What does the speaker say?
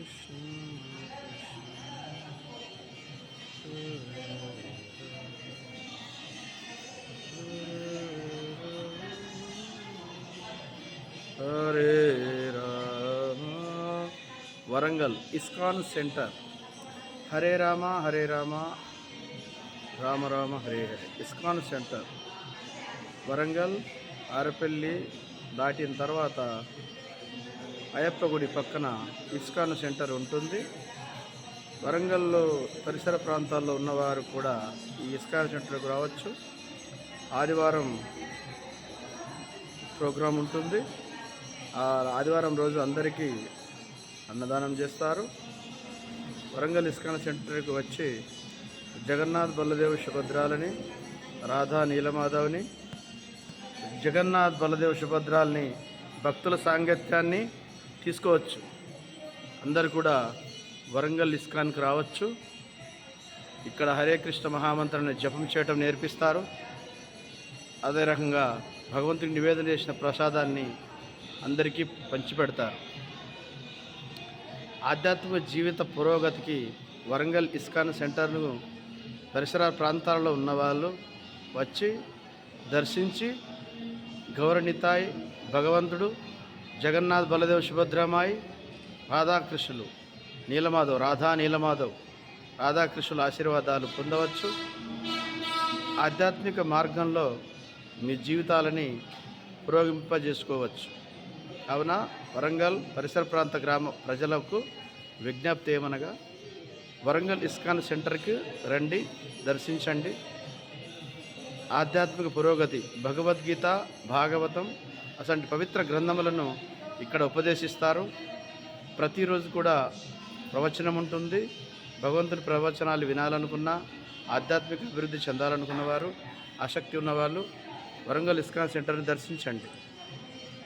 Hare Rama. Warangal ISKCON centre. Hare Rama Hare Rama Rama Rama Hare Hare. ISKCON centre Warangal Arapalli దాటిన తర్వాత అయ్యప్ప గుడి పక్కన ఇస్కాన్ సెంటర్ ఉంటుంది. వరంగల్లో పరిసర ప్రాంతాల్లో ఉన్నవారు కూడా ఈ ఇస్కాన్ సెంటర్కు రావచ్చు. ఆదివారం ప్రోగ్రాం ఉంటుంది. ఆ ఆదివారం రోజు అందరికీ అన్నదానం చేస్తారు. వరంగల్ ఇస్కాన్ సెంటర్కి వచ్చి జగన్నాథ్ బలదేవ్ సుభద్రాలని, రాధా నీలమాధవ్ని, జగన్నాథ్ బలదేవ్ సుభద్రాలని భక్తుల సాంగత్యాన్ని తీసుకోవచ్చు. అందరు కూడా వరంగల్ ఇస్కాన్కి రావచ్చు. ఇక్కడ హరే కృష్ణ మహామంత్రాన్ని జపం చేయటం నేర్పిస్తారు. అదే రకంగా భగవంతుడికి నివేదన చేసిన ప్రసాదాన్ని అందరికీ పంచిపెడతారు. ఆధ్యాత్మిక జీవిత పురోగతికి వరంగల్ ఇస్కాన్ సెంటర్ను పరిసర ప్రాంతాలలో ఉన్నవాళ్ళు వచ్చి దర్శించి గౌరనితాయ్ భగవంతుడు, జగన్నాథ్ బలదేవ్ సుభద్రమాయి, రాధాకృష్ణులు నీలమాధవ్, రాధా నీలమాధవ్, రాధాకృష్ణుల ఆశీర్వాదాలు పొందవచ్చు. ఆధ్యాత్మిక మార్గంలో మీ జీవితాలని పురోగింపజేసుకోవచ్చు. కావున వరంగల్ పరిసర ప్రాంత గ్రామ ప్రజలకు విజ్ఞప్తి ఏమనగా వరంగల్ ఇస్కాన్ సెంటర్కి రండి, దర్శించండి. ఆధ్యాత్మిక పురోగతి, భగవద్గీత, భాగవతం అసంటి పవిత్ర గ్రంథములను ఇక్కడ ఉపదేశిస్తారు. ప్రతిరోజు కూడా ప్రవచనం ఉంటుంది. భగవంతుని ప్రవచనాలు వినాలనుకున్నా, ఆధ్యాత్మిక అభివృద్ధి చెందాలనుకున్నవారు, ఆసక్తి ఉన్నవాళ్ళు వరంగల్ ఇస్కాన్ సెంటర్ని దర్శించండి.